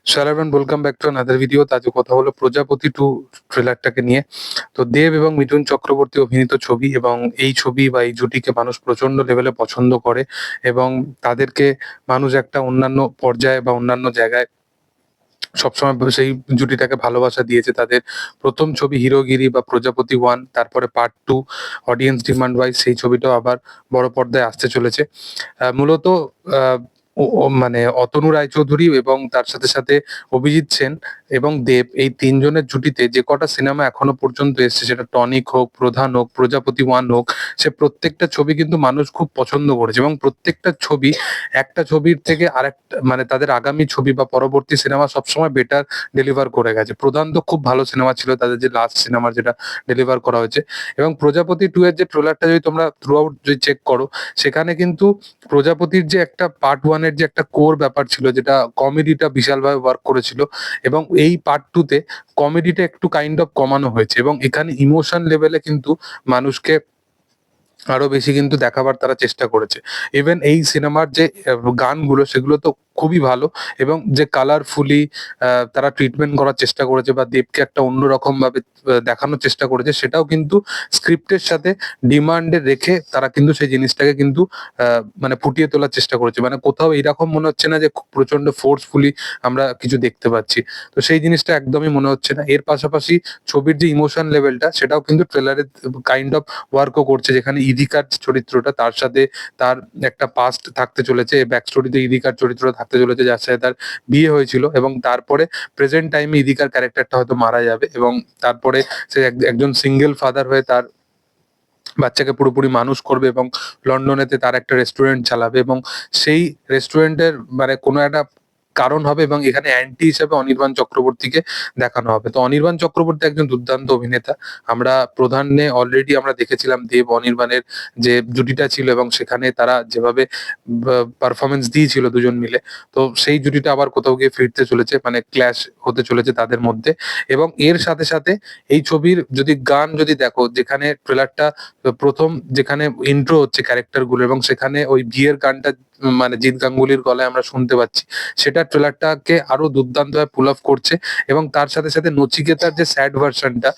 So hello everyone, welcome back to another video. তো আজকে কথা হলো প্রজাপতি 2 ট্রেলারটাকে নিয়ে। তো দেব এবং মিঠুন চক্রবর্তী অভিনীত ছবি, এবং এই ছবি বা এই জুটিকে মানুষ প্রচন্ড লেভেলে পছন্দ করে, এবং তাদেরকে মানুষ একটা অন্যান্য পর্যায়ে বা অন্যান্য জায়গায় সবসময় সেই জুটিটাকে ভালোবাসা দিয়েছে। তাদের ১ম ছবি হিরোগিরি বা প্রজাপতি 1, তারপরে পার্ট 2 অডিয়েন্স ডিমান্ড ওয়াইজ সেই ছবিটাও আবার বড় পর্দায় আসতে চলেছে। মূলত আ ও ও মানে অতনু রায়চৌধুরী এবং তার সাথে অভিজিৎ সেন এবং দেব, এই ৩ জনের জুটিতে যে কটা সিনেমা এখনো পর্যন্ত এসছে, সেটা টনিক হোক, প্রধান হোক, প্রজাপতি 1 হোক, সে প্রত্যেকটা ছবি কিন্তু মানুষ খুব পছন্দ করেছে, এবং প্রত্যেকটা ছবি একটা ছবির থেকে আরেকটা, তাদের আগামী ছবি বা পরবর্তী সিনেমা সবসময় বেটার ডেলিভার করে গেছে। প্রধান তো খুব ভালো সিনেমা ছিল, তাদের যে লাস্ট সিনেমা যেটা ডেলিভার করা হয়েছে। এবং প্রজাপতি 2 এর যে ট্রেলারটা যদি তোমরা থ্রু আউট যদি চেক করো, সেখানে কিন্তু প্রজাপতির যে একটা পার্ট 1 এর যে একটা কোর ব্যাপার ছিল, যেটা কমেডিটা বিশালভাবে ওয়ার্ক করেছিল, এবং এই পার্ট 2 তে কমেডিটা একটু কাইন্ড অফ কমানো হয়েছে, এবং এখানে ইমোশন লেভেলে কিন্তু মানুষকে আরো বেশি কিন্তু দেখাবার তারা চেষ্টা করেছে। ইভেন এই সিনেমার যে গানগুলো, সেগুলো তো খুবই ভালো, এবং যে কালারফুলি তারা ট্রিটমেন্ট করার চেষ্টা করেছে বা দেবকে একটা অন্যরকম ভাবে দেখানোর চেষ্টা করেছে, সেটাও কিন্তু স্ক্রিপ্টের সাথে ডিমান্ডে রেখে তারা কিন্তু সেই জিনিসটাকে কিন্তু ফুটিয়ে তোলার চেষ্টা করেছে। কোথাও এরকম মনে হচ্ছে না যে খুব প্রচন্ড ফোর্সফুলি আমরা কিছু দেখতে পাচ্ছি। তো সেই জিনিসটা একদমই মনে হচ্ছে না। এর পাশাপাশি ছবির যে ইমোশন লেভেলটা, সেটাও কিন্তু ট্রেলারে কাইন্ড অফ ওয়ার্কও করছে, যেখানে ইদিকার চরিত্রটা, তার সাথে তার একটা পাস্ট থাকতে চলেছে, ব্যাক স্টোরিতে ইদিকার চরিত্রটা থাকতে চলেছে, যার সাথে তার বিয়ে হয়েছিল, এবং তারপরে প্রেজেন্ট টাইমে ইদিকার ক্যারেক্টারটা হয়তো মারা যাবে, এবং তারপরে সে একজন সিঙ্গেল ফাদার হয়ে তার বাচ্চাকে পুরোপুরি মানুষ করবে, এবং লন্ডনেতে তার একটা রেস্টুরেন্ট চালাবে, এবং সেই রেস্টুরেন্টের কোনো একটা কারণ হবে, এবং এখানে অ্যান্টি হিসেবে অনির্বাণ চক্রবর্তীকে দেখানো হবে। তো অনির্বাণ চক্রবর্তী একজন দুর্দান্ত অভিনেতা। আমরা প্রধানে অলরেডি আমরা দেখেছিলাম দেব অনির্বাণের যে জুটিটা ছিল, এবং সেখানে তারা যেভাবে পারফরমেন্স দিয়েছিল দুজন মিলে, তো সেই জুটিটা আবার কোথাও গিয়ে ফিরতে চলেছে, ক্ল্যাশ হতে চলেছে তাদের মধ্যে। এবং এর সাথে এই ছবির যদি গান যদি দেখো, যেখানে ট্রেলারটা প্রথম যেখানে ইন্ট্রো হচ্ছে ক্যারেক্টার গুলো, এবং সেখানে ওই বিয়ের গানটা জিৎ গাঙ্গুলির গলায় আমরা শুনতে পাচ্ছি, সেটা ট্রেলারটাকে আরো দুর্দান্তভাবে পুল অফ করছে। এবং তার সাথে নচিকেতার যে স্যাড ভার্সনটা,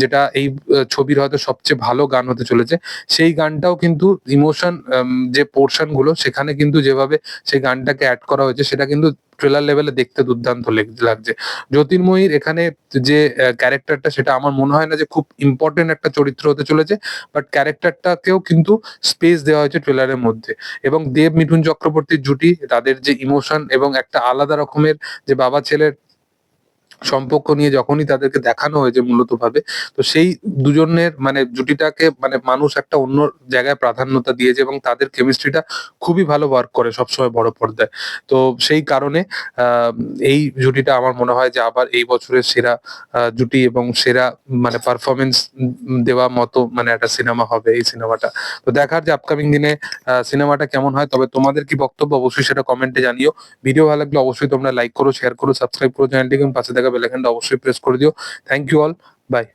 যেটা এই ছবির হয়তো সবচেয়ে ভালো গান হতে চলেছে, সেই গানটাও কিন্তু ইমোশন যে পোর্শন গুলো, সেখানে কিন্তু যেভাবে সেই গানটাকে অ্যাড করা হয়েছে, সেটা কিন্তু ট্রেলার লেভেলে দেখতে দুর্দান্ত লাগছে। জ্যোতির্ময়ীর এখানে যে ক্যারেক্টারটা, সেটা আমার মনে হয় না যে খুব ইম্পর্টেন্ট একটা চরিত্র হতে চলেছে, বাট ক্যারেক্টারটাকেও কিন্তু স্পেস দেওয়া হয়েছে ট্রেলারের মধ্যে। এবং দেব মিঠুন চক্রবর্তীর জুটি, তাদের যে ইমোশন এবং একটা আলাদা রকমের যে বাবা ছেলের সম্পর্ক নিয়ে যখনই তাদেরকে দেখানো হয়েছে মূলত ভাবে, তো সেই দুজনের জুটিটাকে মানুষ একটা অন্য জায়গায় প্রাধান্যতা দিয়েছে, এবং তাদের কেমিস্ট্রিটা খুবই ভালো ওয়ার্ক করে সবসময় বড় পর্দায়। তো সেই কারণে আহ এই জুটিটা আমার মনে হয় যে আবার এই বছরের সেরা জুটি, এবং সেরা পারফরমেন্স দেওয়া মতো একটা সিনেমা হবে এই সিনেমাটা। তো দেখার যে আপকামিং দিনে সিনেমাটা কেমন হয়। তবে তোমাদের কি বক্তব্য অবশ্যই সেটা কমেন্টে জানিও। ভিডিও ভালো লাগলে অবশ্যই তোমরা লাইক করো, শেয়ার করো, সাবস্ক্রাইব করো চ্যানেলটিকে, এবং পাশে থাকা বেল আইকনটা অবশ্যই প্রেস করে দিও। Thank you all, by.